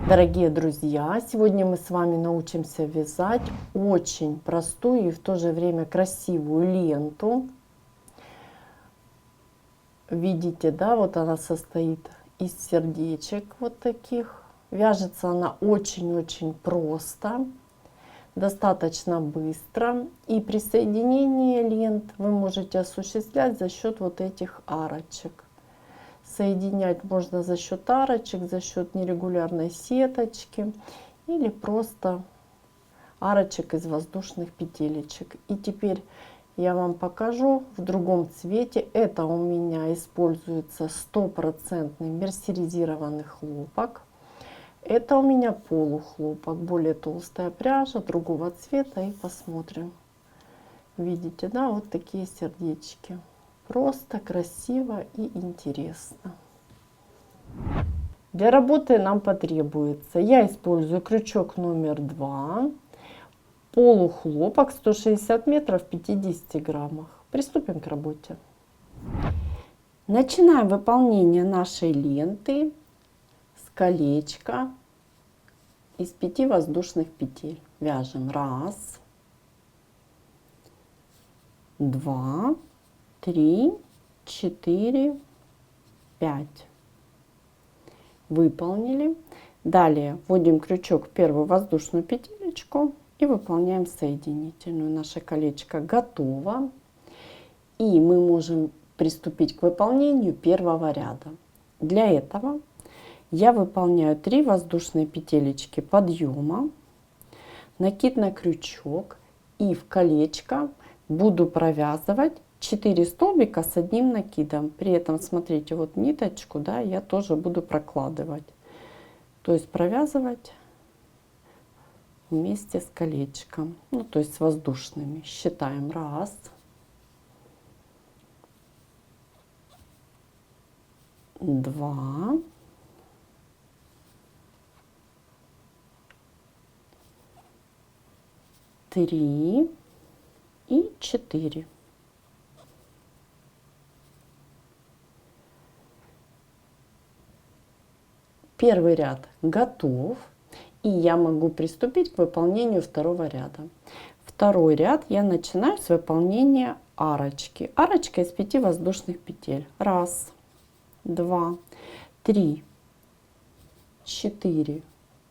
Дорогие друзья, сегодня мы с вами научимся вязать очень простую и в то же время красивую ленту. Видите, да, вот она состоит из сердечек вот таких. Вяжется она очень-очень просто, достаточно быстро. И присоединение лент вы можете осуществлять за счет вот этих арочек. Соединять можно за счет арочек, за счет нерегулярной сеточки или просто арочек из воздушных петелечек. И теперь я вам покажу в другом цвете. Это у меня используется стопроцентный мерсеризированный хлопок. Это у меня полухлопок, более толстая пряжа другого цвета. И посмотрим. Видите, да, вот такие сердечки. Просто, красиво и интересно. Для работы нам потребуется, я использую крючок номер 2, полухлопок 160 метров в 50 граммах. Приступим к работе. Начинаем выполнение нашей ленты с колечка из 5 воздушных петель. Вяжем 1, 2, 3, 4, 5. Выполнили. Далее вводим крючок в первую воздушную петелечку и выполняем соединительную. Наше колечко готово. И мы можем приступить к выполнению первого ряда. Для этого я выполняю 3 воздушные петелечки подъема, накид на крючок и в колечко буду провязывать 4 столбика с одним накидом. При этом смотрите, вот ниточку, да, я тоже буду прокладывать, то есть провязывать вместе с колечком, ну то есть с воздушными. Считаем 1, 2, 3 и 4. Первый ряд готов, и я могу приступить к выполнению второго ряда. Второй ряд я начинаю с выполнения арочки. Арочка из 5 воздушных петель. 1, 2, 3, 4,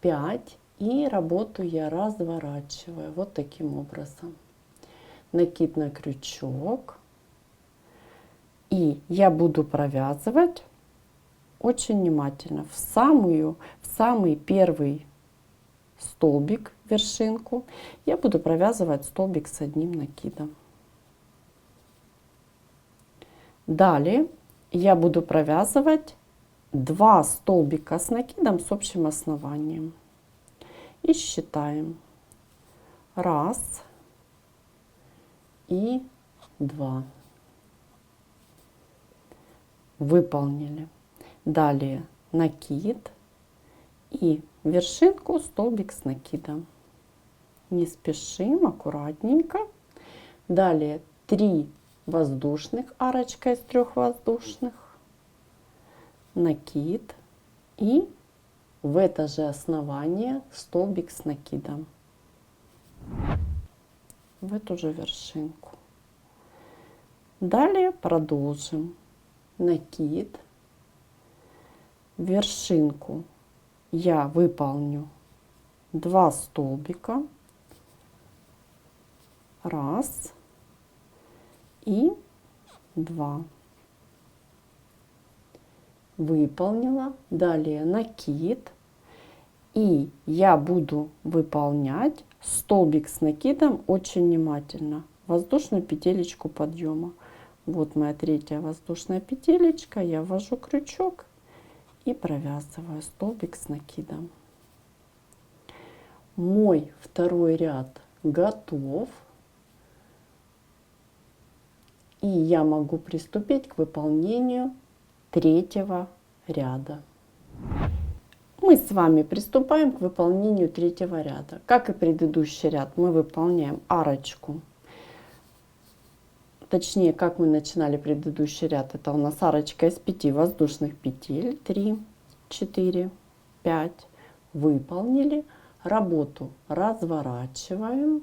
5. И работу я разворачиваю вот таким образом. Накид на крючок. И я буду провязывать очень внимательно в самый первый столбик, вершинку, я буду провязывать столбик с одним накидом. Далее я буду провязывать 2 столбика с накидом с общим основанием. И считаем 1 и 2. Выполнили. Далее накид и вершинку столбик с накидом. Не спешим, аккуратненько. Далее 3 воздушных, арочка из 3 воздушных, накид и в это же основание столбик с накидом, в эту же вершинку. Далее продолжим. Накид, вершинку я выполню 2 столбика, 1 и 2. Выполнила. Далее накид, и я буду выполнять столбик с накидом очень внимательно, воздушную петелечку подъема. Вот моя 3-я воздушная петелечка, я ввожу крючок и провязываю столбик с накидом. Мой второй ряд готов, и я могу приступить к выполнению 3-го ряда. Мы с вами приступаем к выполнению 3-го ряда. Как и предыдущий ряд, мы выполняем арочку. Точнее, как мы начинали предыдущий ряд, это у нас арочка из 5 воздушных петель. 3, 4, 5. Выполнили. Работу разворачиваем.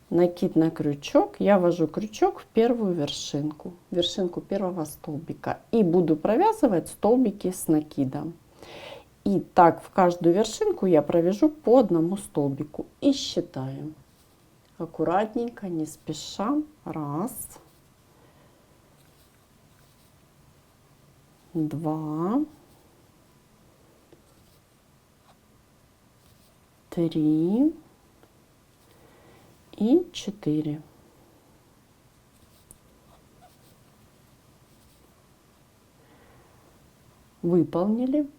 Накид на крючок. Я ввожу крючок в первую вершинку первого столбика. И буду провязывать столбики с накидом. И так в каждую вершинку я провяжу по одному столбику. И считаем. Аккуратненько, не спеша. Раз. Два. Три. И 4. Выполнили.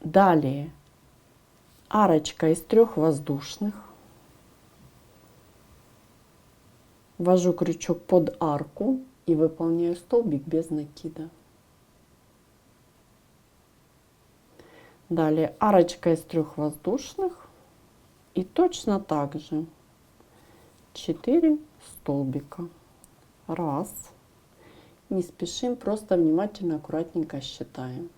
Далее арочка из 3 воздушных. Ввожу крючок под арку и выполняю столбик без накида. Далее арочка из 3 воздушных. И точно так же 4 столбика. Раз. Не спешим, просто внимательно, аккуратненько считаем.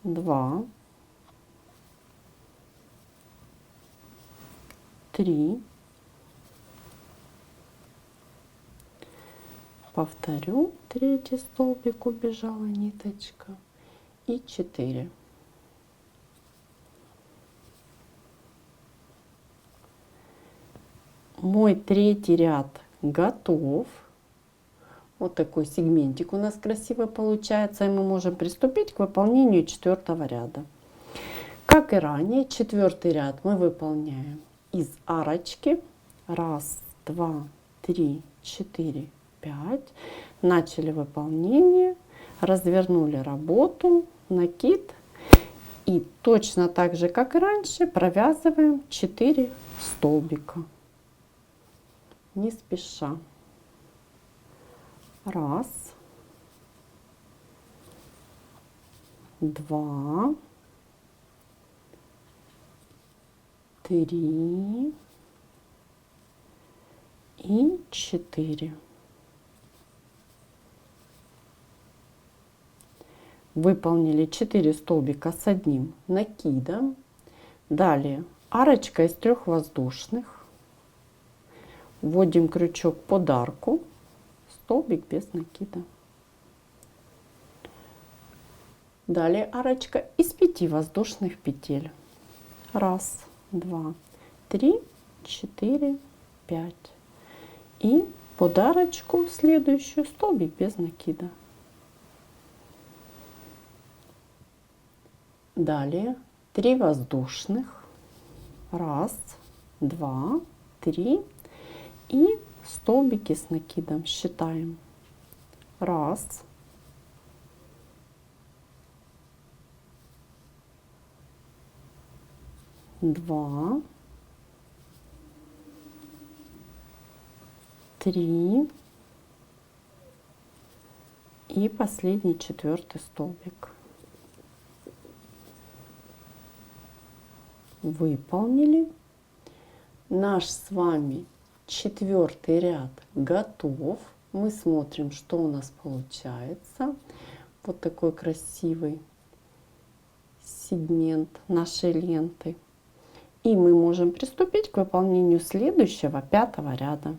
2. 3. Повторю, 3-й столбик, убежала ниточка. И 4. Мой 3-й ряд готов. Вот такой сегментик у нас красивый получается. И мы можем приступить к выполнению 4-го ряда. Как и ранее, 4-й ряд мы выполняем из арочки. 1, 2, 3, 4, 5. Начали выполнение. Развернули работу. Накид. И точно так же, как и раньше, провязываем 4 столбика. Не спеша. 1, 2, 3 и 4. Выполнили 4 столбика с одним накидом. Далее арочка из 3 воздушных. Вводим крючок под арку. Столбик без накида. Далее арочка из 5 воздушных петель. 1, 2, 3, 4, 5. И под арочку следующую столбик без накида. Далее 3 воздушных. 1, 2, 3. И столбики с накидом считаем. 1, 2, 3 и последний 4-й столбик. Выполнили. Наш с вами 4-й ряд готов. Мы смотрим, что у нас получается. Вот такой красивый сегмент нашей ленты. И мы можем приступить к выполнению следующего 5-го ряда.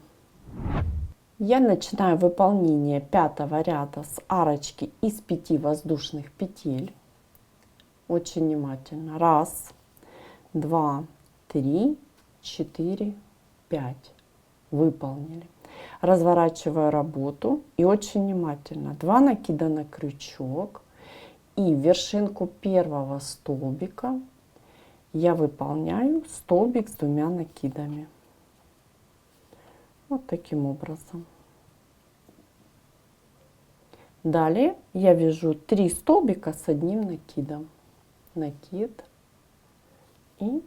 Я начинаю выполнение 5-го ряда с арочки из 5 воздушных петель. Очень внимательно. 1, 2, 3, 4, 5. Выполнили. Разворачиваю работу и очень внимательно. 2 накида на крючок. И в вершинку первого столбика я выполняю столбик с 2 накидами. Вот таким образом. Далее я вяжу 3 столбика с одним накидом. Накид. И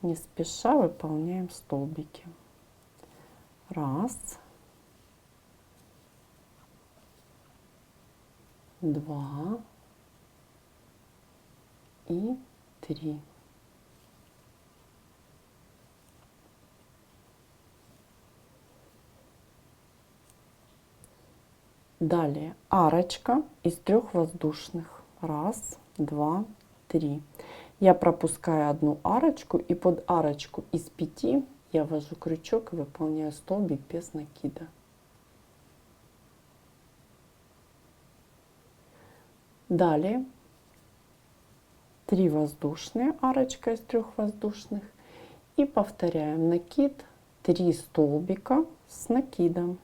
не спеша выполняем столбики. 1, 2 и 3. Далее арочка из 3 воздушных. 1, 2, 3. Я пропускаю одну арочку, и под арочку из 5 я ввожу крючок и выполняю столбик без накида. Далее 3 воздушные, арочка из 3 воздушных, и повторяем накид, 3 столбика с накидом.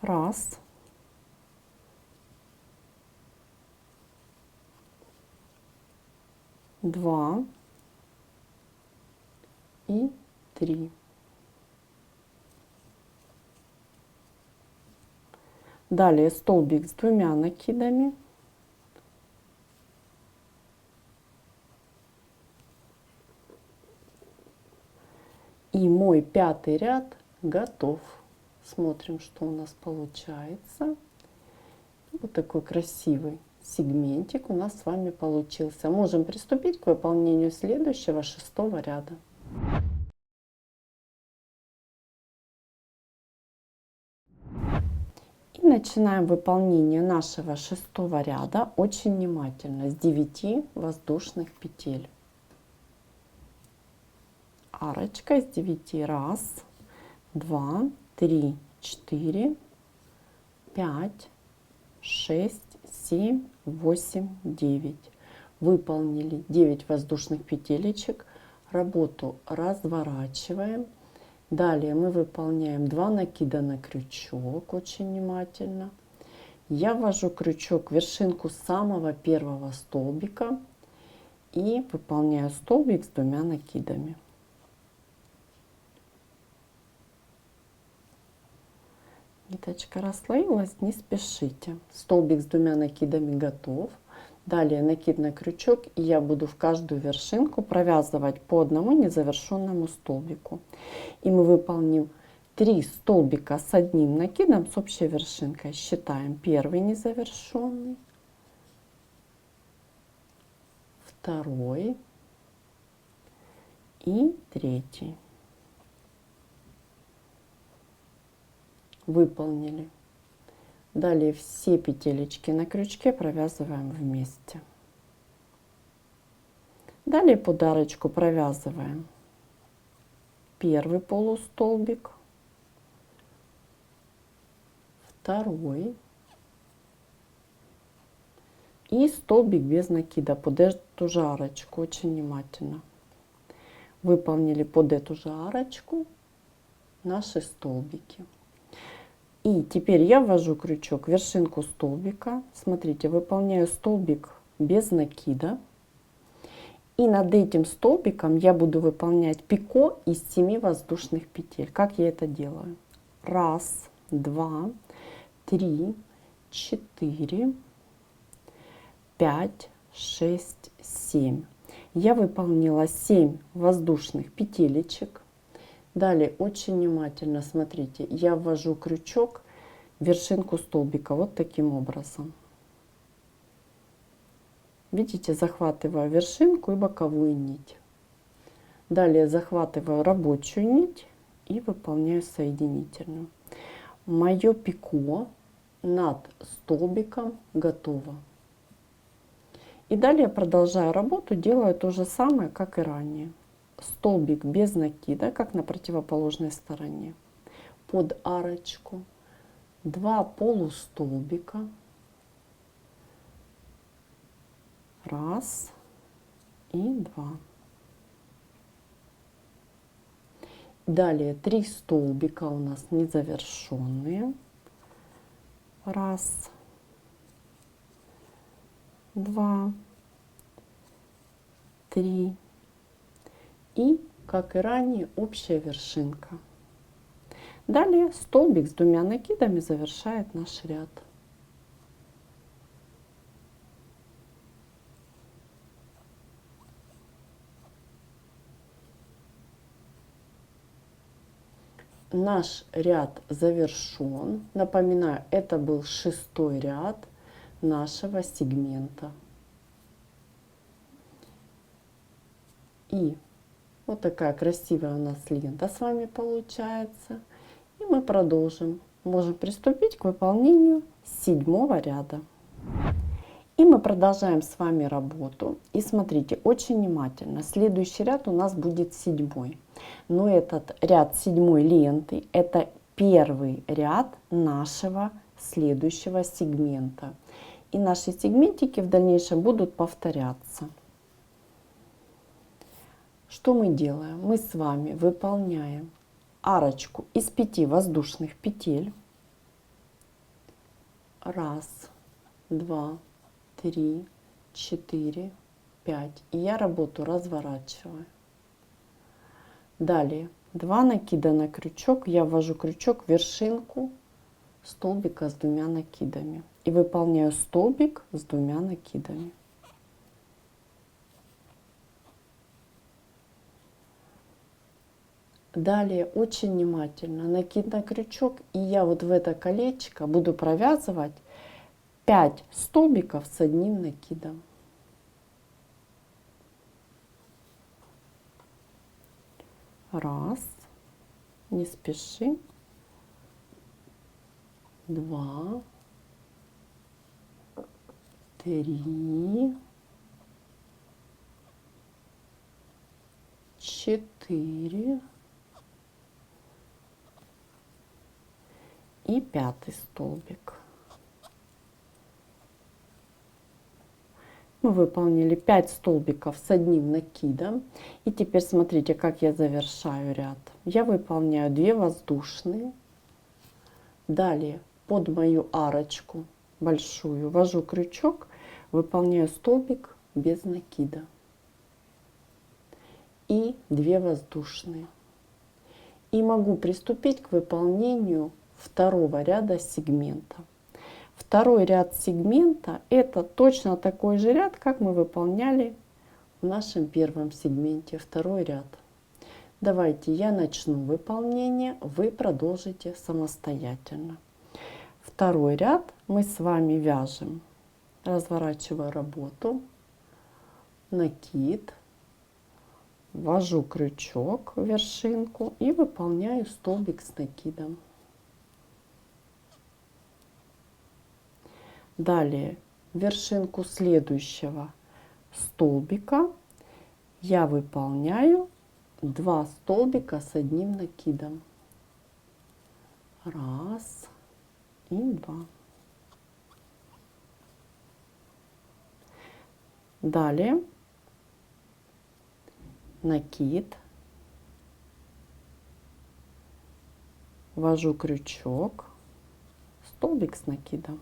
Раз, два и 3. Далее столбик с 2 накидами. И мой 5-й ряд готов. Смотрим, что у нас получается. Вот такой красивый сегментик у нас с вами получился. Можем приступить к выполнению следующего 6-го ряда. И начинаем выполнение нашего 6-го ряда очень внимательно с 9 воздушных петель. Арочка из 9. Раз, 2, 3, 4, 5, 6, 7, 8, 9. Выполнили 9 воздушных петелечек. Работу разворачиваем. Далее мы выполняем 2 накида на крючок очень внимательно. Я ввожу крючок в вершинку самого первого столбика и выполняю столбик с 2 накидами. Ниточка расслоилась, не спешите. Столбик с 2 накидами готов. Далее накид на крючок, и я буду в каждую вершинку провязывать по одному незавершенному столбику. И мы выполним 3 столбика с 1 накидом с общей вершинкой. Считаем: первый незавершенный, второй и третий. Выполнили. Далее все петелечки на крючке провязываем вместе. Далее под арочку провязываем первый полустолбик, второй и столбик без накида под эту же арочку. Очень внимательно. Выполнили под эту же арочку наши столбики. И теперь я ввожу крючок в вершинку столбика. Смотрите, выполняю столбик без накида. И над этим столбиком я буду выполнять пико из 7 воздушных петель. Как я это делаю? Раз, два, 3, 4, 5, 6, 7. Я выполнила 7 воздушных петелечек. Далее очень внимательно смотрите, я ввожу крючок в вершинку столбика вот таким образом. Видите, захватываю вершинку и боковую нить. Далее захватываю рабочую нить и выполняю соединительную. Мое пико над столбиком готово. И далее продолжаю работу, делаю то же самое, как и ранее. Столбик без накида, как на противоположной стороне. Под арочку 2 полустолбика. Раз и 2. Далее 3 столбика у нас незавершенные. Раз, 2, 3. И, как и ранее, общая вершинка. Далее столбик с 2 накидами завершает наш ряд. Наш ряд завершен. Напоминаю, это был 6-й ряд нашего сегмента. И вот такая красивая у нас лента с вами получается. И мы продолжим. Можем приступить к выполнению 7-го ряда. И мы продолжаем с вами работу. И смотрите, очень внимательно. Следующий ряд у нас будет 7. Но этот ряд 7 ленты — это первый ряд нашего следующего сегмента. И наши сегментики в дальнейшем будут повторяться. Что мы делаем? Мы с вами выполняем арочку из 5 воздушных петель. 1, 2, 3, 4, 5. И я работу разворачиваю. Далее 2 накида на крючок. Я ввожу крючок в вершинку столбика с 2 накидами. И выполняю столбик с 2 накидами. Далее очень внимательно накид на крючок. И я вот в это колечко буду провязывать 5 столбиков с 1 накидом. Раз, не спеши. 2, 3, 4 и 5 столбик. Мы выполнили 5 столбиков с 1 накидом. И теперь смотрите, как я завершаю ряд. Я выполняю 2 воздушные. Далее под мою арочку большую ввожу крючок, выполняю столбик без накида. И 2 воздушные. И могу приступить к выполнению второго ряда сегмента. Второй ряд сегмента — это точно такой же ряд, как мы выполняли в нашем первом сегменте. Второй ряд. Давайте я начну выполнение, вы продолжите самостоятельно. Второй ряд мы с вами вяжем, разворачивая работу, накид, ввожу крючок в вершинку и выполняю столбик с накидом. Далее в вершинку следующего столбика я выполняю 2 столбика с 1 накидом. 1 и 2. Далее накид, ввожу крючок, столбик с накидом.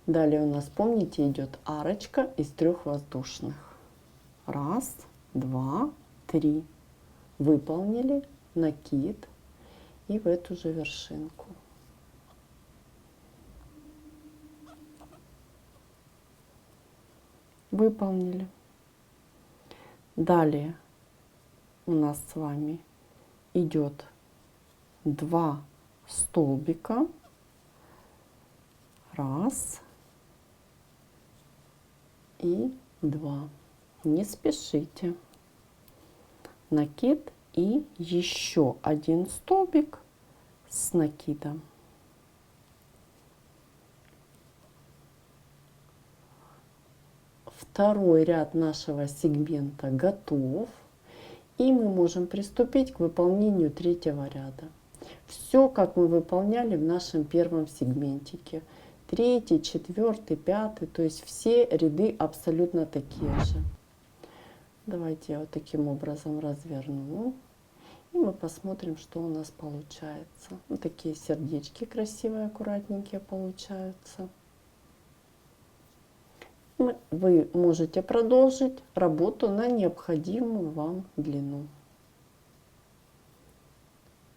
Далее у нас, помните, идет арочка из 3 воздушных. 1, 2, 3. Выполнили накид и в эту же вершинку. Выполнили. Далее у нас с вами идет 2 столбика. 1 и 2. Не спешите. Накид и еще 1 столбик с накидом. Второй ряд нашего сегмента готов. И мы можем приступить к выполнению третьего ряда. Все, как мы выполняли в нашем первом сегментике. 3, 4, 5, то есть все ряды абсолютно такие же. Давайте я вот таким образом разверну. И мы посмотрим, что у нас получается. Вот такие сердечки красивые, аккуратненькие получаются. Вы можете продолжить работу на необходимую вам длину.